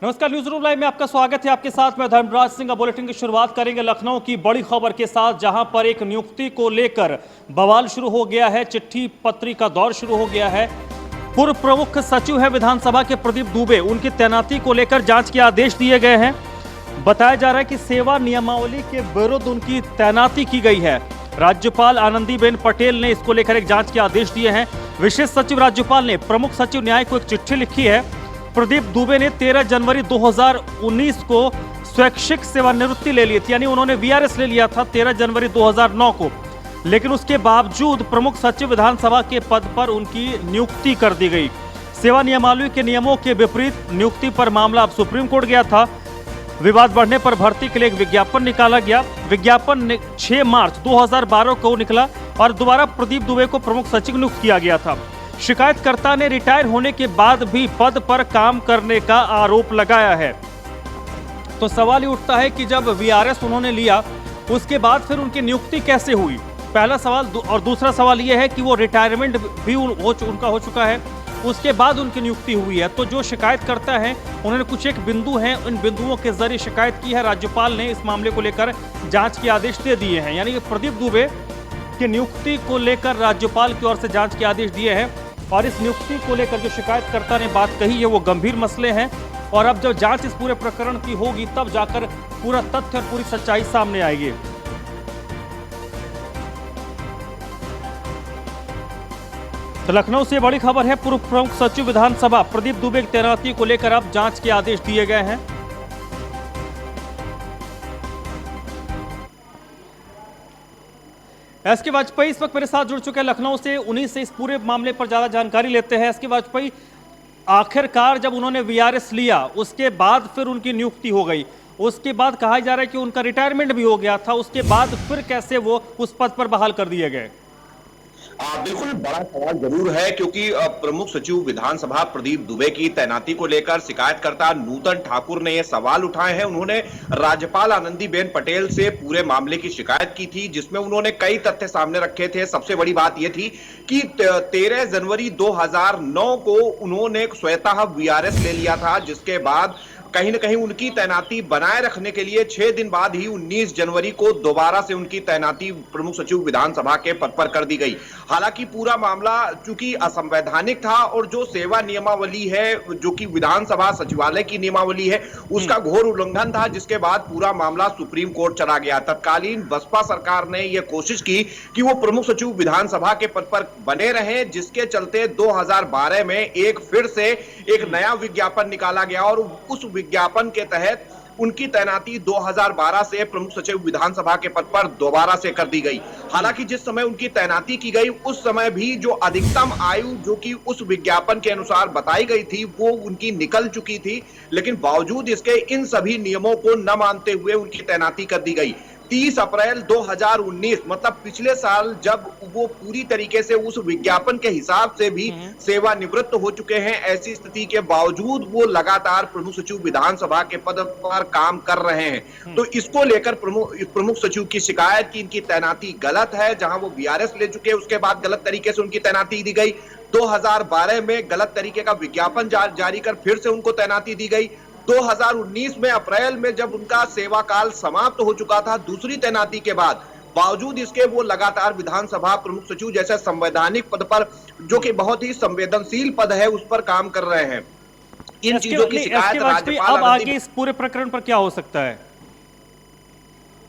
नमस्कार, news room live में आपका स्वागत है। आपके साथ मैं धर्मराज सिंह। बुलेटिन की शुरुआत करेंगे लखनऊ की बड़ी खबर के साथ, जहां पर एक नियुक्ति को लेकर बवाल शुरू हो गया है। चिट्ठी पत्री का दौर शुरू हो गया है। पूर्व प्रमुख सचिव है विधानसभा के प्रदीप दुबे, उनकी तैनाती को लेकर जांच के आदेश दिए गए हैं। बताया जा रहा है कि सेवा नियमावली के विरुद्ध उनकी तैनाती की गई है। राज्यपाल आनंदीबेन पटेल ने इसको लेकर एक जांच के आदेश दिए हैं। विशेष सचिव राज्यपाल ने प्रमुख सचिव न्याय को एक चिट्ठी लिखी है। प्रदीप दुबे ने 13 जनवरी 2019 को स्वैच्छिक सेवानिवृत्ति ले ली थी, यानी उन्होंने वीआरएस ले लिया था 13 जनवरी 2009 को, लेकिन उसके बावजूद प्रमुख सचिव विधानसभा के पद पर उनकी नियुक्ति कर दी गई। सेवा नियमावली के नियमों के विपरीत नियुक्ति पर मामला अब सुप्रीम कोर्ट गया था। विवाद बढ़ने पर भर्ती के लिए एक विज्ञापन निकाला गया। विज्ञापन 6 मार्च 2012 को निकला और दोबारा प्रदीप दुबे को प्रमुख सचिव नियुक्त किया गया था। शिकायतकर्ता ने रिटायर होने के बाद भी पद पर काम करने का आरोप लगाया है। तो सवाल ये उठता है कि जब वीआरएस उन्होंने लिया, उसके बाद फिर उनकी नियुक्ति कैसे हुई? पहला सवाल। और दूसरा सवाल ये है कि वो रिटायरमेंट भी उनका हो चुका है, उसके बाद उनकी नियुक्ति हुई है। तो जो शिकायतकर्ता हैं, उन्होंने कुछ एक बिंदु हैं, उन बिंदुओं के जरिए शिकायत की है। राज्यपाल ने इस मामले को लेकर जांच के आदेश दे दिए हैं, यानी कि प्रदीप दुबे की नियुक्ति को लेकर राज्यपाल की ओर से जांच के आदेश दिए हैं। और इस नियुक्ति को लेकर जो शिकायतकर्ता ने बात कही है वो गंभीर मसले हैं, और अब जब जांच इस पूरे प्रकरण की होगी तब जाकर पूरा तथ्य और पूरी सच्चाई सामने आएगी। तो लखनऊ से बड़ी खबर है। पूर्व प्रमुख सचिव विधानसभा प्रदीप दुबे की तैनाती को लेकर अब जांच के आदेश दिए गए हैं। एस के वाजपेयी इस वक्त मेरे साथ जुड़ चुके हैं लखनऊ से। उन्हीं से इस पूरे मामले पर ज्यादा जानकारी लेते हैं। एस के वाजपेयी, आखिरकार जब उन्होंने वीआरएस लिया, उसके बाद फिर उनकी नियुक्ति हो गई, उसके बाद कहा जा रहा है कि उनका रिटायरमेंट भी हो गया था, उसके बाद फिर कैसे वो उस पद पर बहाल कर दिए गए? बिल्कुल बड़ा सवाल जरूर है, क्योंकि प्रमुख सचिव विधानसभा प्रदीप दुबे की तैनाती को लेकर शिकायतकर्ता नूतन ठाकुर ने यह सवाल उठाए हैं। उन्होंने राज्यपाल आनंदीबेन पटेल से पूरे मामले की शिकायत की थी, जिसमें उन्होंने कई तथ्य सामने रखे थे। सबसे बड़ी बात यह थी कि 13 जनवरी 2009 को उन्होंने स्वतः वीआरएस ले लिया था, जिसके बाद कहीं न कहीं उनकी तैनाती बनाए रखने के लिए 6 दिन बाद ही 19 जनवरी को दोबारा से उनकी तैनाती प्रमुख सचिव विधानसभा के पद पर कर दी गई। हालांकि पूरा मामला चूंकि असंवैधानिक था और जो सेवा नियमावली है, जो कि विधानसभा सचिवालय की नियमावली है, उसका घोर उल्लंघन था, जिसके बाद पूरा मामला सुप्रीम कोर्ट चला गया। तत्कालीन बसपा सरकार ने यह कोशिश की कि वो प्रमुख सचिव विधानसभा के पद पर बने रहे, जिसके चलते 2012 में फिर से एक नया विज्ञापन निकाला गया और उस विज्ञापन के तहत उनकी तैनाती 2012 से प्रमुख सचिव विधानसभा के पद पर दोबारा से कर दी गई। हालांकि जिस समय उनकी तैनाती की गई, उस समय भी जो अधिकतम आयु जो कि उस विज्ञापन के अनुसार बताई गई थी, वो उनकी निकल चुकी थी, लेकिन बावजूद इसके इन सभी नियमों को न मानते हुए उनकी तैनाती कर दी गई। 30 अप्रैल 2019, मतलब पिछले साल, जब वो पूरी तरीके से उस विज्ञापन के हिसाब से भी सेवानिवृत्त हो चुके हैं, ऐसी स्थिति के बावजूद वो लगातार प्रमुख सचिव विधानसभा के पद पर काम कर रहे हैं। तो इसको लेकर प्रमुख सचिव की शिकायत की इनकी तैनाती गलत है। जहां वो वीआरएस ले चुके, उसके बाद गलत तरीके से उनकी तैनाती दी गई। 2012 में गलत तरीके का विज्ञापन जारी कर फिर से उनको तैनाती दी गई। 2019 में अप्रैल में जब उनका सेवा काल समाप्त हो चुका था, दूसरी तैनाती के बाद, बावजूद इसके वो लगातार विधानसभा प्रमुख सचिव जैसे संवैधानिक पद पर, जो कि बहुत ही संवेदनशील पद है, उस पर काम कर रहे हैं। इन चीजों की शिकायत राज्यपाल अब आगे इस पूरे प्रकरण पर क्या हो सकता है?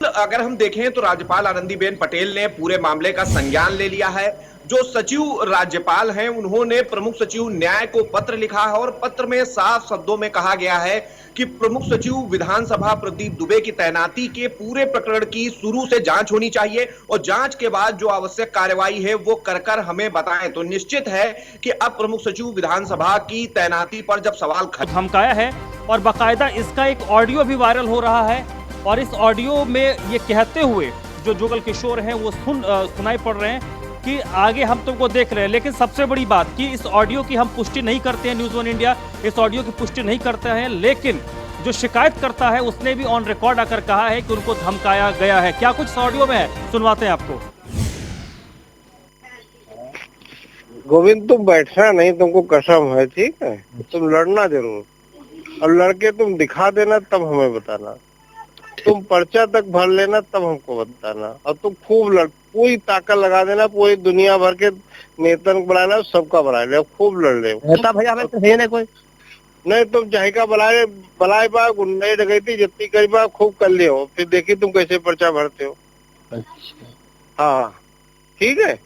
अगर हम देखें तो राज्यपाल आनंदीबेन पटेल ने पूरे मामले का संज्ञान ले लिया है। जो सचिव राज्यपाल हैं, उन्होंने प्रमुख सचिव न्याय को पत्र लिखा है और पत्र में साफ शब्दों में कहा गया है कि प्रमुख सचिव विधानसभा प्रदीप दुबे की तैनाती के पूरे प्रकरण की शुरू से जांच होनी चाहिए और जांच के बाद जो आवश्यक कार्रवाई है वो कर हमें बताएं। तो निश्चित है कि अब प्रमुख सचिव विधानसभा की तैनाती पर जब सवाल धमकाया है और बाकायदा इसका एक ऑडियो भी वायरल हो रहा है, और इस ऑडियो में ये कहते हुए जो जुगल किशोर हैं वो सुनाई पड़ रहे हैं कि आगे हम तुमको देख रहे हैं। लेकिन सबसे बड़ी बात कि इस ऑडियो की हम पुष्टि नहीं करते हैं, न्यूज़ वन इंडिया इस ऑडियो की पुष्टि नहीं करते हैं, लेकिन जो शिकायत करता है उसने भी ऑन रिकॉर्ड आकर कहा है कि उनको धमकाया गया है। क्या कुछ ऑडियो में है, सुनवाते हैं आपको। गोविंद, तुम बैठना नहीं, तुमको कसम है, ठीक है? तुम लड़ना जरूर। और लड़के तुम दिखा देना तब हमें बताना, तुम पर्चा तक भर लेना तब हमको बताना, और तुम खूब पूरी ताकत लगा देना, पूरी दुनिया भर के नेतन बनाना, सबका बना ले, खूब लड़ ले। नेता भैया हमें तो है नहीं कोई। नहीं तुम जहिका बनाए बा गुंडे डकैती जितनी करी बा खूब कर ले हो, फिर देखी तुम कैसे पर्चा भरते हो। अच्छा हाँ ठीक है।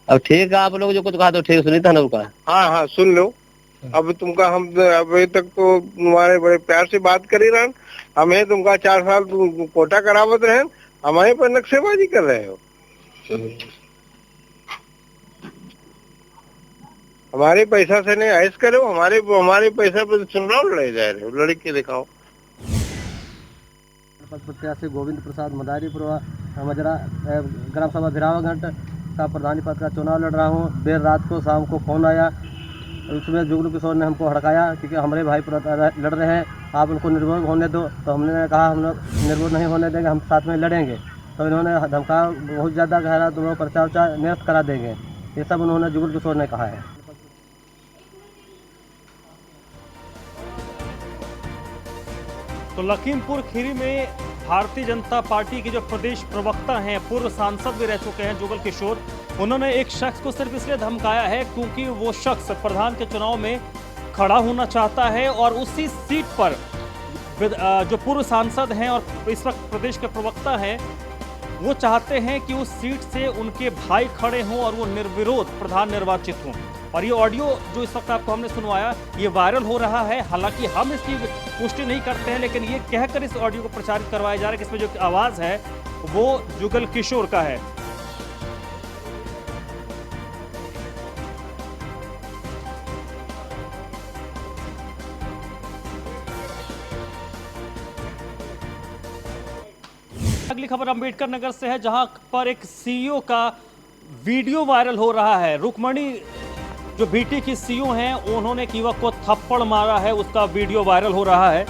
अब ठीक है, आप लोग जो कुछ कहा तो ठीक सुनी था ना उनका। हाँ हाँ सुन लो। अब तुमका हम अभी तक तो तुम्हारे बड़े प्यार से बात करी रहन, हमें तुमका 4 साल तुम कोटा करावत रहे, हमारे पर नक्शेबाजी कर रहे हो। हमारे पैसा से नहीं ऐश करो, हमारे पैसा पे चुनाव लड़े जा रहे हो, लड़के दिखाओ। प्रत्याशी गोविंद प्रसाद मदारीपुर मजरा ग्राम सभा भिरावाघाट का प्रधानी पद का चुनाव लड़ रहा हूँ। देर रात को शाम को फ़ोन आया, उसमें जुगनू किशोर ने हमको हड़काया क्योंकि हमारे भाई लड़ रहे हैं, आप उनको निर्भय होने दो। तो हमने कहा हम लोग निर्भय नहीं होने देंगे, हम साथ में लड़ेंगे। तो इन्होंने धमका बहुत ज़्यादा कहा, तुम लोग पर्चा वर्चा निरस्त करा देंगे, ये सब उन्होंने जुगनू किशोर ने कहा है। तो लखीमपुर खीरी में भारतीय जनता पार्टी के जो प्रदेश प्रवक्ता हैं, पूर्व सांसद भी रह चुके हैं जुगल किशोर, उन्होंने एक शख्स को सिर्फ इसलिए धमकाया है क्योंकि वो शख्स प्रधान के चुनाव में खड़ा होना चाहता है और उसी सीट पर जो पूर्व सांसद हैं और इस वक्त प्रदेश के प्रवक्ता हैं, वो चाहते हैं कि उस सीट से उनके भाई खड़े हों और वो निर्विरोध प्रधान निर्वाचित हों। और ये ऑडियो जो इस वक्त आपको हमने सुनवाया, ये वायरल हो रहा है। हालांकि हम इसकी पुष्टि नहीं करते हैं, लेकिन ये कहकर इस ऑडियो को प्रचारित करवाया जा रहा है कि इसमें जो आवाज़ है वो जुगल किशोर का है। अगली खबर अंबेडकर नगर से है, जहां पर एक सीईओ का वीडियो वायरल हो रहा है। रुक्मणी जो बीटी की सीईओ हैं, उन्होंने एक युवक को थप्पड़ मारा है, उसका वीडियो वायरल हो रहा है।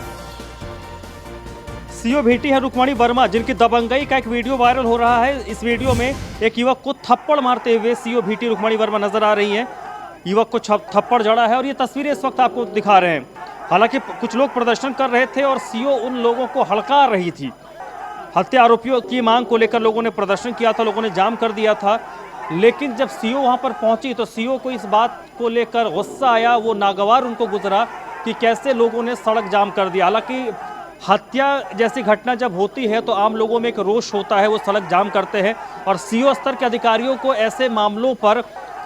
सीईओ बीटी है रुक्मणी वर्मा, जिनकी दबंगई का एक वीडियो वायरल हो रहा है। इस वीडियो में एक युवक को थप्पड़ मारते हुए सीईओ बीटी रुक्मणी वर्मा नजर आ रही हैं। युवक को थप्पड़ जड़ा है और ये तस्वीरें इस वक्त आपको दिखा रहे हैं। हालांकि कुछ लोग प्रदर्शन कर रहे थे और सीईओ उन लोगों को हड़का रही थी। हत्या आरोपियों की मांग को लेकर लोगों ने प्रदर्शन किया था, लोगों ने जाम कर दिया था। लेकिन जब सीईओ वहां पर पहुंची तो सीईओ को इस बात को लेकर गुस्सा आया, वो नागवार उनको गुजरा कि कैसे लोगों ने सड़क जाम कर दिया। हालांकि हत्या जैसी घटना जब होती है तो आम लोगों में एक रोष होता है, वो सड़क जाम करते हैं। और सीईओ स्तर के अधिकारियों को ऐसे मामलों पर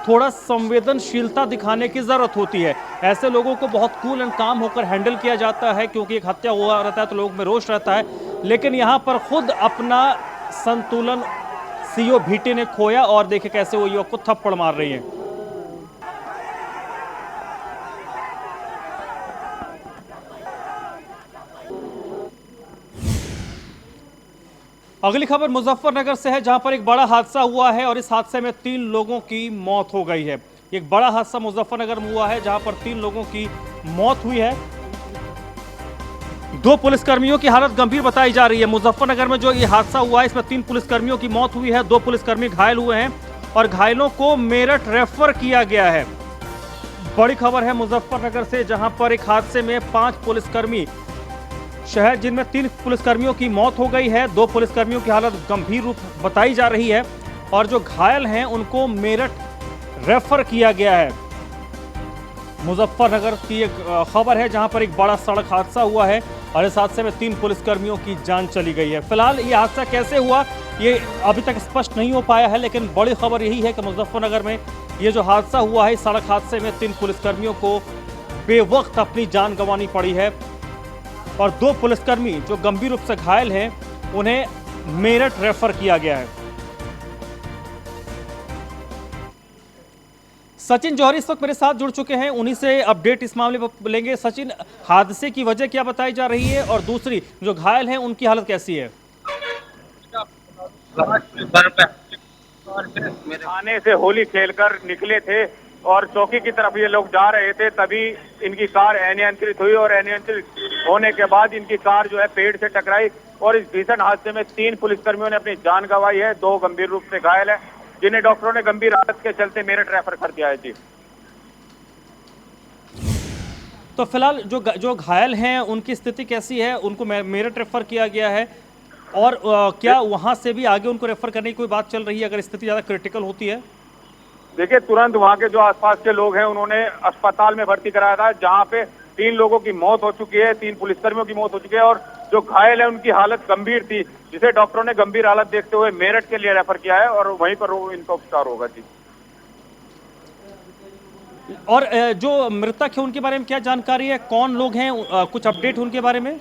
थोड़ा संवेदनशीलता दिखाने की ज़रूरत होती है। ऐसे लोगों को बहुत कूल एंड काम होकर हैंडल किया जाता है, क्योंकि एक हत्या हुआ रहता है तो लोगों में रोष रहता है। लेकिन यहाँ पर खुद अपना संतुलन सीईओ भीटी ने खोया और देखे कैसे वो युवक को थप्पड़ मार रही है। अगली खबर मुजफ्फरनगर से है, जहां पर एक बड़ा हादसा हुआ है और इस हादसे में 3 लोगों की मौत हो गई है। एक बड़ा हादसा मुजफ्फरनगर में हुआ है जहां पर 3 लोगों की मौत हुई है। 2 पुलिसकर्मियों की हालत गंभीर बताई जा रही है। मुजफ्फरनगर में जो ये हादसा हुआ है, इसमें 3 पुलिसकर्मियों की मौत हुई है, 2 पुलिसकर्मी घायल हुए हैं और घायलों को मेरठ रेफर किया गया है। बड़ी खबर है मुजफ्फरनगर से, जहां पर एक हादसे में 5 पुलिसकर्मी शहर, जिनमें 3 पुलिसकर्मियों की मौत हो गई है, 2 पुलिसकर्मियों की हालत गंभीर रूप बताई जा रही है और जो घायल हैं उनको मेरठ रेफर किया गया है। मुजफ्फरनगर की एक खबर है जहां पर एक बड़ा सड़क हादसा हुआ है और इस हादसे में 3 पुलिसकर्मियों की जान चली गई है। फिलहाल ये हादसा कैसे हुआ ये अभी तक स्पष्ट नहीं हो पाया है, लेकिन बड़ी खबर यही है कि मुजफ्फरनगर में ये जो हादसा हुआ है, सड़क हादसे में 3 पुलिसकर्मियों को बेवक्त अपनी जान गंवानी पड़ी है और 2 पुलिसकर्मी जो गंभीर रूप से घायल हैं उन्हें मेरठ रेफर किया गया है। सचिन जौहरी इस वक्त मेरे साथ जुड़ चुके हैं, उन्हीं से अपडेट इस मामले पर लेंगे। सचिन, हादसे की वजह क्या बताई जा रही है और दूसरी जो घायल हैं उनकी हालत कैसी है? थाने से होली खेलकर निकले थे और चौकी की तरफ ये लोग जा रहे थे, तभी इनकी कार अनियंत्रित हुई और अनियंत्रित होने के बाद इनकी कार जो है पेड़ से टकराई और इस भीषण हादसे में 3 पुलिसकर्मियों ने अपनी जान गंवाई है, 2 गंभीर रूप से घायल है, जिन्हें डॉक्टरों ने गंभीर हालत के चलते मेरठ रेफर कर दिया है। जी तो फिलहाल जो घायल हैं उनकी स्थिति कैसी है? उनको मेरठ रेफर किया गया है और क्या वहां से भी आगे उनको रेफर करने की कोई बात चल रही है अगर स्थिति ज़्यादा क्रिटिकल होती है? देखिए, तुरंत वहां के जो आसपास के लोग हैं उन्होंने अस्पताल में भर्ती कराया था, जहां पे 3 लोगों की मौत हो चुकी है, 3 पुलिसकर्मियों की मौत हो चुकी है और जो घायल है उनकी हालत गंभीर थी, जिसे डॉक्टरों ने गंभीर हालत देखते हुए मेरठ के लिए रेफर किया है और वहीं पर इनका उपचार होगा। जी। और जो मृतक है उनके बारे में क्या जानकारी है? कौन लोग हैं? कुछ अपडेट उनके बारे में?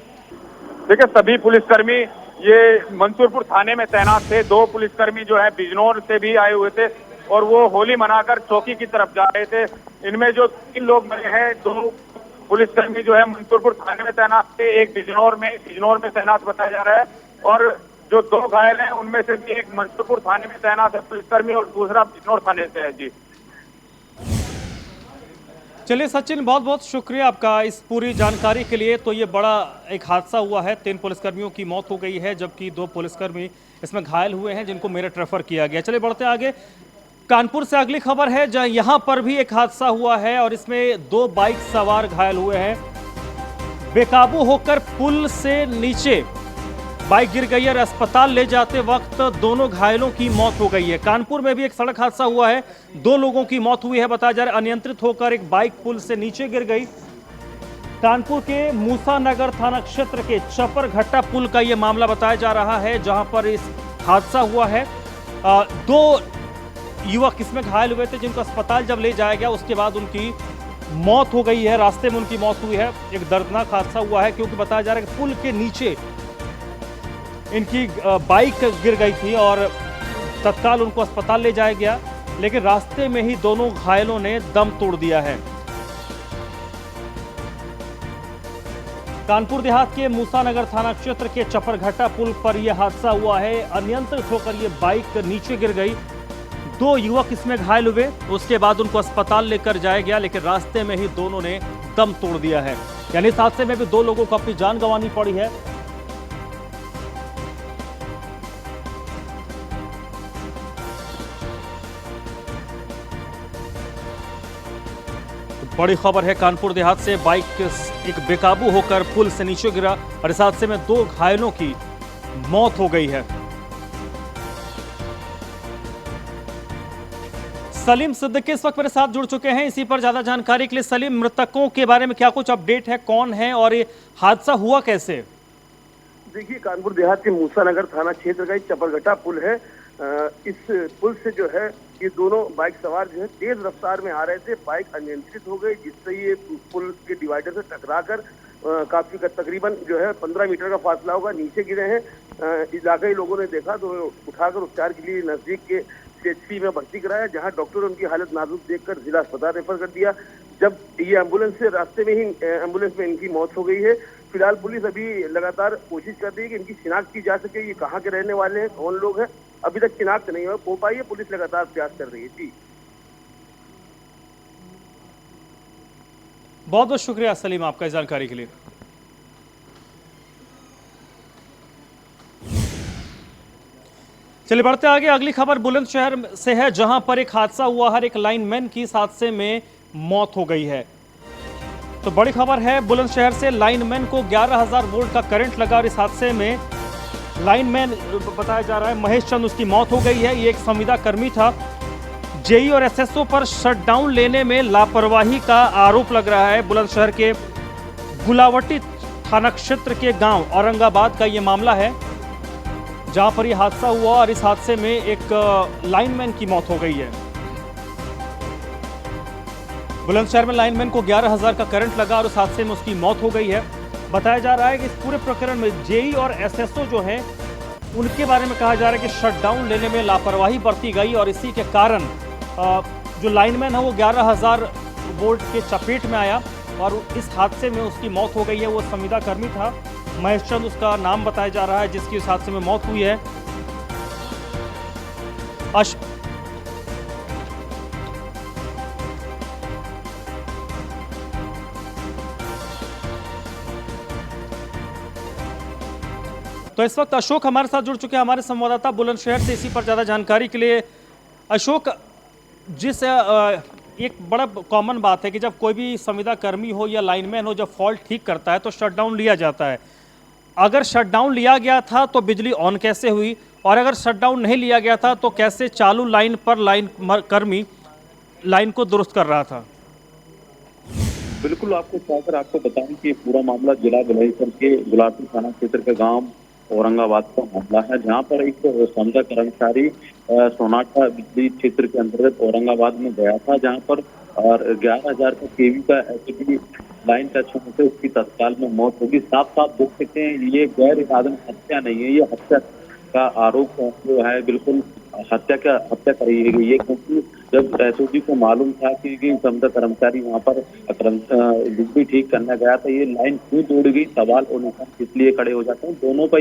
देखिए, सभी पुलिसकर्मी ये मंसूरपुर थाने में तैनात थे। 2 पुलिसकर्मी जो है बिजनौर से भी आए हुए थे और वो होली मनाकर चौकी की तरफ जा रहे थे। इनमें जो 3 लोग मरे हैं, 2 पुलिसकर्मी जो है मंसूरपुर थाने में तैनात थे, एक बिजनौर में तैनात बताया जा रहा है और जो 2 घायल हैं उनमें से भी एक मंसूरपुर थाने में तैनात है पुलिसकर्मी और दूसरा बिजनौर थाने से है। जी। चलिए सचिन, बहुत बहुत शुक्रिया आपका इस पूरी जानकारी के लिए। तो ये बड़ा एक हादसा हुआ है, 3 पुलिसकर्मियों की मौत हो गई है जबकि 2 पुलिसकर्मी इसमें घायल हुए हैं जिनको मेरठ रेफर किया गया। चलिए बढ़ते आगे, कानपुर से अगली खबर है जहां यहां पर भी एक हादसा हुआ है और इसमें 2 बाइक सवार घायल हुए हैं। बेकाबू होकर पुल से नीचे बाइक गिर गई और अस्पताल ले जाते वक्त दोनों घायलों की मौत हो गई है। कानपुर में भी एक सड़क हादसा हुआ है, 2 लोगों की मौत हुई है। बताया जा रहा है अनियंत्रित होकर एक बाइक पुल से नीचे गिर गई। कानपुर के मूसानगर थाना क्षेत्र के चपरघट्टा पुल का यह मामला बताया जा रहा है जहां पर इस हादसा हुआ है। 2 युवक इसमें घायल हुए थे जिनको अस्पताल जब ले जाया गया उसके बाद उनकी मौत हो गई है, रास्ते में उनकी मौत हुई है। एक दर्दनाक हादसा हुआ है क्योंकि बताया जा रहा है कि पुल के नीचे इनकी बाइक गिर गई थी और तत्काल उनको अस्पताल ले जाया गया, लेकिन रास्ते में ही दोनों घायलों ने दम तोड़ दिया है। कानपुर देहात के मूसानगर थाना क्षेत्र के चपरघट्टा पुल पर यह हादसा हुआ है। अनियंत्रित होकर यह बाइक नीचे गिर गई, 2 युवक इसमें घायल हुए, उसके बाद उनको अस्पताल लेकर जाया गया, लेकिन रास्ते में ही दोनों ने दम तोड़ दिया है। यानी इस हादसे में भी 2 लोगों को अपनी जान गंवानी पड़ी है। बड़ी खबर है कानपुर देहात से, बाइक एक बेकाबू होकर पुल से नीचे गिरा और इस हादसे में 2 घायलों की मौत हो गई है। सलीम सिद्दीकी इस वक्त मेरे साथ जुड़ चुके हैं इसी पर ज्यादा जानकारी के लिए। सलीम, मृतकों के बारे में क्या कुछ अपडेट है? कौन है और ये हादसा हुआ कैसे? देखिए, कानपुर देहात के मूसानगर थाना क्षेत्र का एक चपरघट्टा पुल है। इस पुल से जो है ये दोनों बाइक सवार जो है तेज रफ्तार में आ रहे थे, बाइक अनियंत्रित हो गई जिससे ये पुल के डिवाइडर से टकराकर काफी तकरीबन जो है 15 मीटर का फासला होगा नीचे गिरे हैं। इलाकाई लोगों ने देखा तो उठाकर उपचार के लिए नजदीक के CHC में भर्ती कराया, जहां डॉक्टर उनकी हालत नाजुक देखकर जिला अस्पताल रेफर कर दिया। जब ये एम्बुलेंस से रास्ते में ही एम्बुलेंस में इनकी मौत हो गई है। फिलहाल पुलिस अभी लगातार कोशिश कर रही है कि इनकी शिनाख्त की जा सके, ये कहाँ के रहने वाले हैं, कौन लोग हैं, अभी तक शिनाख्त नहीं हो पाई है। पुलिस लगातार प्रयास कर रही है। जी, बहुत बहुत शुक्रिया सलीम आपका इस जानकारी के लिए। चलिए बढ़ते आगे, अगली खबर बुलंदशहर से है जहां पर एक हादसा हुआ है, एक लाइनमैन की इस हादसे में मौत हो गई है। तो बड़ी खबर है बुलंदशहर से, लाइनमैन को 11,000 वोल्ट का करंट लगा और इस हादसे में लाइनमैन बताया जा रहा है महेश चंद, उसकी मौत हो गई है। ये एक संविदा कर्मी था। जेई और SSO पर शटडाउन लेने में लापरवाही का आरोप लग रहा है। बुलंदशहर के गुलावटी थाना क्षेत्र के गांव औरंगाबाद का ये मामला है जहां पर यह हादसा हुआ और इस हादसे में एक लाइनमैन की मौत हो गई है। बुलंदशहर में लाइनमैन को 11,000 का करंट लगा और उस हादसे में उसकी मौत हो गई है। बताया जा रहा है कि इस पूरे प्रकरण में जेई और SSO जो है उनके बारे में कहा जा रहा है कि शटडाउन लेने में लापरवाही बरती गई और इसी के कारण जो लाइनमैन है वो 11,000 वोल्ट के चपेट में आया और इस हादसे में उसकी मौत हो गई है। वो संविदा कर्मी था, महेश चंद उसका नाम बताया जा रहा है जिसकी इस हादसे में मौत हुई है। तो इस वक्त अशोक हमारे साथ जुड़ चुके हैं, हमारे संवाददाता बुलंदशहर से, इसी पर ज़्यादा जानकारी के लिए। अशोक, जिस एक बड़ा कॉमन बात है कि जब कोई भी संविदा कर्मी हो या लाइनमैन हो, जब फॉल्ट ठीक करता है तो शटडाउन लिया जाता है। अगर शटडाउन लिया गया था तो बिजली ऑन कैसे हुई, और अगर शटडाउन नहीं लिया गया था तो कैसे चालू लाइन पर लाइन कर्मी लाइन को दुरुस्त कर रहा था? बिल्कुल, आपको बताएं कि ये पूरा मामला जिला बिलाईसर के गुलाटी थाना क्षेत्र के गांव औरंगाबाद का मामला है, जहां पर एक संविदा कर्मचारी सोनाटा बिजली क्षेत्र के अंतर्गत औरंगाबाद में गया था, जहां पर 11,000 का केवी का एचडी लाइन टच होने से उसकी तत्काल में मौत होगी। साफ साफ देख सकते हैं ये गैर इरादन हत्या नहीं है, ये हत्या का आरोप जो है बिल्कुल हत्या करी गई है, क्योंकि जब एसओजी को मालूम था कि संविदा कर्मचारी वहां पर बिजली ठीक करने गया था, ये लाइन क्यों तोड़ गई, सवाल और निशान इसलिए खड़े हो जाते हैं। दोनों पर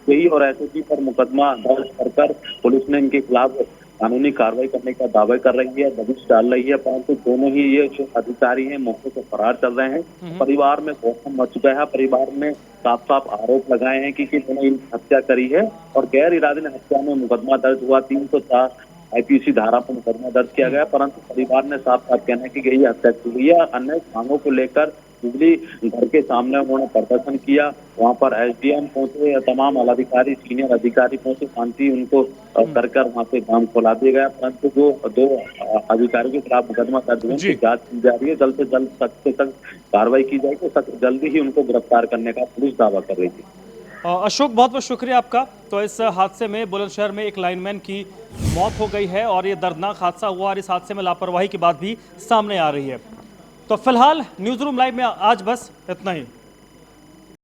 ही और एसओजी पर मुकदमा दर्ज कर पुलिस ने इनके खिलाफ कानूनी कार्रवाई करने का दावा कर रही है, दबिश डाल रही है, परंतु दोनों ही ये जो अधिकारी हैं मौके से फरार चल रहे हैं। परिवार में बहुत मच गया है, परिवार में साफ साफ आरोप लगाए हैं कि दोनों हत्या करी है और गैर इरादे हत्या में मुकदमा दर्ज हुआ। 304 आईपीसी धारा पर मुकदमा दर्ज किया गया, परंतु परिवार ने साफ साफ कहना है कि यही हत्या की गई है। अन्य मांगों को लेकर बिजली घर के सामने उन्होंने प्रदर्शन किया, वहां पर एसडीएम पहुंचे, तमाम अधिकारी सीनियर अधिकारी पहुंचे, शांति उनको कर वहां से काम खोला दिया गया, परंतु जो 2 अधिकारियों के खिलाफ मुकदमा दर्ज हुआ उनकी जांच की जा रही है। जल्द से जल्द सख्त से सख्त कार्रवाई की जाएगी, जल्दी ही उनको गिरफ्तार करने का पुलिस दावा कर रही थी। अशोक, बहुत बहुत शुक्रिया आपका। तो इस हादसे में बुलंदशहर में एक लाइनमैन की मौत हो गई है और ये दर्दनाक हादसा हुआ, और इस हादसे में लापरवाही की बात भी सामने आ रही है। तो फिलहाल न्यूज़ रूम लाइव में आज बस इतना ही।